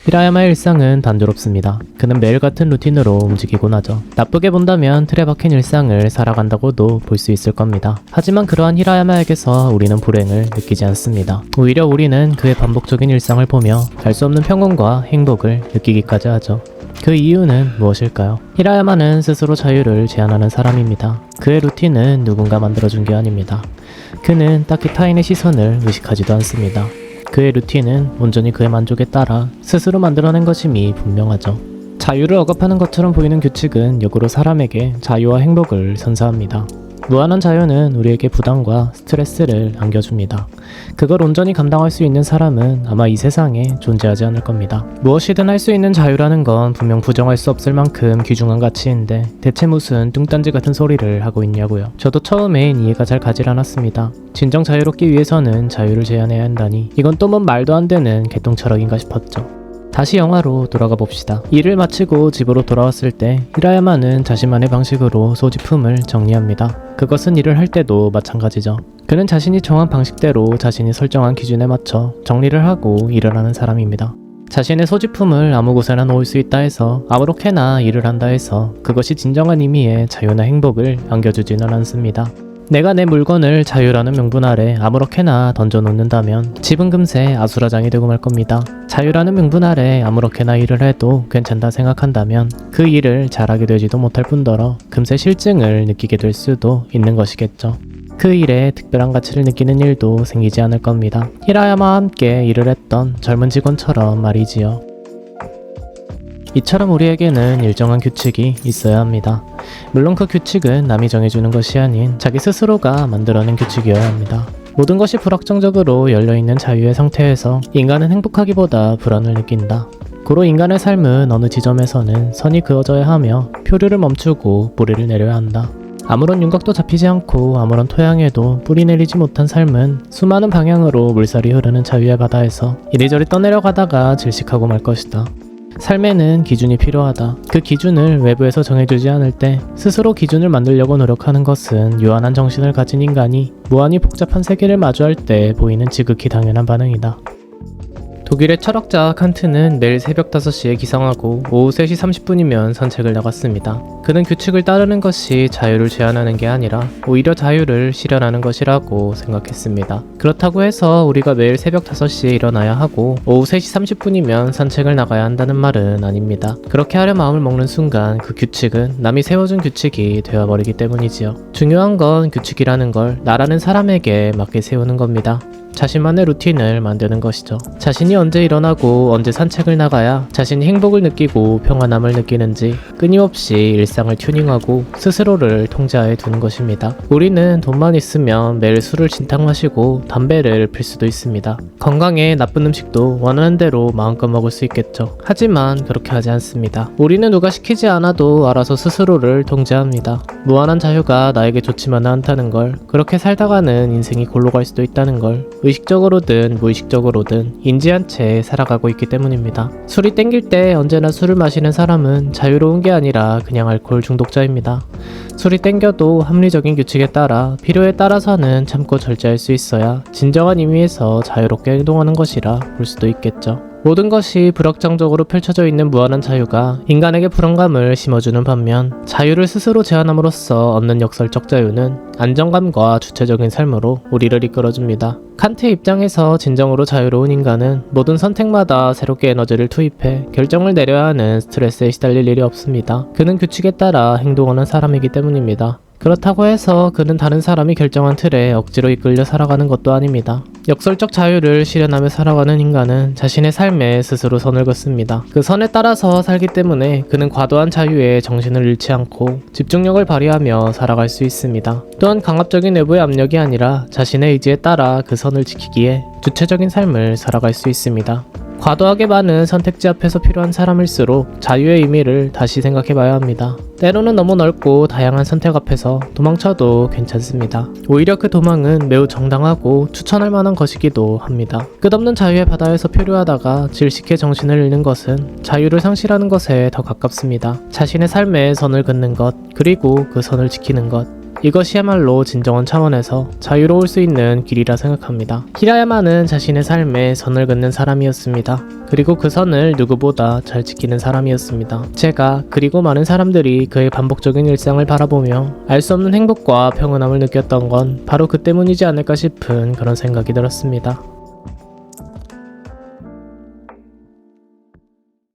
히라야마의 일상은 단조롭습니다. 그는 매일 같은 루틴으로 움직이곤 하죠. 나쁘게 본다면 틀에 박힌 일상을 살아간다고도 볼 수 있을 겁니다. 하지만 그러한 히라야마에게서 우리는 불행을 느끼지 않습니다. 오히려 우리는 그의 반복적인 일상을 보며 알 수 없는 평온과 행복을 느끼기까지 하죠. 그 이유는 무엇일까요? 히라야마는 스스로 자유를 제한하는 사람입니다. 그의 루틴은 누군가 만들어준 게 아닙니다. 그는 딱히 타인의 시선을 의식하지도 않습니다. 그의 루틴은 온전히 그의 만족에 따라 스스로 만들어낸 것임이 분명하죠. 자유를 억압하는 것처럼 보이는 규칙은 역으로 사람에게 자유와 행복을 선사합니다. 무한한 자유는 우리에게 부담과 스트레스를 안겨줍니다. 그걸 온전히 감당할 수 있는 사람은 아마 이 세상에 존재하지 않을 겁니다. 무엇이든 할 수 있는 자유라는 건 분명 부정할 수 없을 만큼 귀중한 가치인데 대체 무슨 뚱딴지 같은 소리를 하고 있냐고요. 저도 처음엔 이해가 잘 가질 않았습니다. 진정 자유롭기 위해서는 자유를 제한해야 한다니 이건 또 뭔 말도 안 되는 개똥철학인가 싶었죠. 다시 영화로 돌아가 봅시다. 일을 마치고 집으로 돌아왔을 때 히라야마는 자신만의 방식으로 소지품을 정리합니다. 그것은 일을 할 때도 마찬가지죠. 그는 자신이 정한 방식대로 자신이 설정한 기준에 맞춰 정리를 하고 일을 하는 사람입니다. 자신의 소지품을 아무 곳에나 놓을 수 있다 해서 아무렇게나 일을 한다 해서 그것이 진정한 의미의 자유나 행복을 안겨주지는 않습니다. 내가 내 물건을 자유라는 명분 아래 아무렇게나 던져놓는다면 집은 금세 아수라장이 되고 말 겁니다. 자유라는 명분 아래 아무렇게나 일을 해도 괜찮다 생각한다면 그 일을 잘하게 되지도 못할 뿐더러 금세 실증을 느끼게 될 수도 있는 것이겠죠. 그 일에 특별한 가치를 느끼는 일도 생기지 않을 겁니다. 히라야마와 함께 일을 했던 젊은 직원처럼 말이지요. 이처럼 우리에게는 일정한 규칙이 있어야 합니다. 물론 그 규칙은 남이 정해주는 것이 아닌 자기 스스로가 만들어낸 규칙이어야 합니다. 모든 것이 불확정적으로 열려있는 자유의 상태에서 인간은 행복하기보다 불안을 느낀다. 고로 인간의 삶은 어느 지점에서는 선이 그어져야 하며 표류를 멈추고 뿌리를 내려야 한다. 아무런 윤곽도 잡히지 않고 아무런 토양에도 뿌리 내리지 못한 삶은 수많은 방향으로 물살이 흐르는 자유의 바다에서 이리저리 떠내려가다가 질식하고 말 것이다. 삶에는 기준이 필요하다. 그 기준을 외부에서 정해주지 않을 때 스스로 기준을 만들려고 노력하는 것은 유한한 정신을 가진 인간이 무한히 복잡한 세계를 마주할 때 보이는 지극히 당연한 반응이다. 독일의 철학자 칸트는 매일 새벽 5시에 기상하고 오후 3시 30분이면 산책을 나갔습니다. 그는 규칙을 따르는 것이 자유를 제한하는 게 아니라 오히려 자유를 실현하는 것이라고 생각했습니다. 그렇다고 해서 우리가 매일 새벽 5시에 일어나야 하고 오후 3시 30분이면 산책을 나가야 한다는 말은 아닙니다. 그렇게 하려 마음을 먹는 순간 그 규칙은 남이 세워준 규칙이 되어버리기 때문이지요. 중요한 건 규칙이라는 걸 나라는 사람에게 맞게 세우는 겁니다. 자신만의 루틴을 만드는 것이죠. 자신이 언제 일어나고 언제 산책을 나가야 자신이 행복을 느끼고 평안함을 느끼는지 끊임없이 일상을 튜닝하고 스스로를 통제하에 두는 것입니다. 우리는 돈만 있으면 매일 술을 진탕 마시고 담배를 필 수도 있습니다. 건강에 나쁜 음식도 원하는 대로 마음껏 먹을 수 있겠죠. 하지만 그렇게 하지 않습니다. 우리는 누가 시키지 않아도 알아서 스스로를 통제합니다. 무한한 자유가 나에게 좋지만은 않다는 걸, 그렇게 살다가는 인생이 골로 갈 수도 있다는 걸 의식적으로든 무의식적으로든 인지한 채 살아가고 있기 때문입니다. 술이 땡길 때 언제나 술을 마시는 사람은 자유로운 게 아니라 그냥 알코올 중독자입니다. 술이 땡겨도 합리적인 규칙에 따라 필요에 따라서는 참고 절제할 수 있어야 진정한 의미에서 자유롭게 행동하는 것이라 볼 수도 있겠죠. 모든 것이 불확정적으로 펼쳐져 있는 무한한 자유가 인간에게 불안감을 심어주는 반면 자유를 스스로 제한함으로써 얻는 역설적 자유는 안정감과 주체적인 삶으로 우리를 이끌어줍니다. 칸트의 입장에서 진정으로 자유로운 인간은 모든 선택마다 새롭게 에너지를 투입해 결정을 내려야 하는 스트레스에 시달릴 일이 없습니다. 그는 규칙에 따라 행동하는 사람이기 때문입니다. 그렇다고 해서 그는 다른 사람이 결정한 틀에 억지로 이끌려 살아가는 것도 아닙니다. 역설적 자유를 실현하며 살아가는 인간은 자신의 삶에 스스로 선을 긋습니다. 그 선에 따라서 살기 때문에 그는 과도한 자유에 정신을 잃지 않고 집중력을 발휘하며 살아갈 수 있습니다. 또한 강압적인 외부의 압력이 아니라 자신의 의지에 따라 그 선을 지키기에 주체적인 삶을 살아갈 수 있습니다. 과도하게 많은 선택지 앞에서 필요한 사람일수록 자유의 의미를 다시 생각해봐야 합니다. 때로는 너무 넓고 다양한 선택 앞에서 도망쳐도 괜찮습니다. 오히려 그 도망은 매우 정당하고 추천할 만한 것이기도 합니다. 끝없는 자유의 바다에서 표류하다가 질식해 정신을 잃는 것은 자유를 상실하는 것에 더 가깝습니다. 자신의 삶에 선을 긋는 것, 그리고 그 선을 지키는 것, 이것이야말로 진정한 차원에서 자유로울 수 있는 길이라 생각합니다. 히라야마는 자신의 삶에 선을 긋는 사람이었습니다. 그리고 그 선을 누구보다 잘 지키는 사람이었습니다. 제가 그리고 많은 사람들이 그의 반복적인 일상을 바라보며 알 수 없는 행복과 평온함을 느꼈던 건 바로 그 때문이지 않을까 싶은 그런 생각이 들었습니다.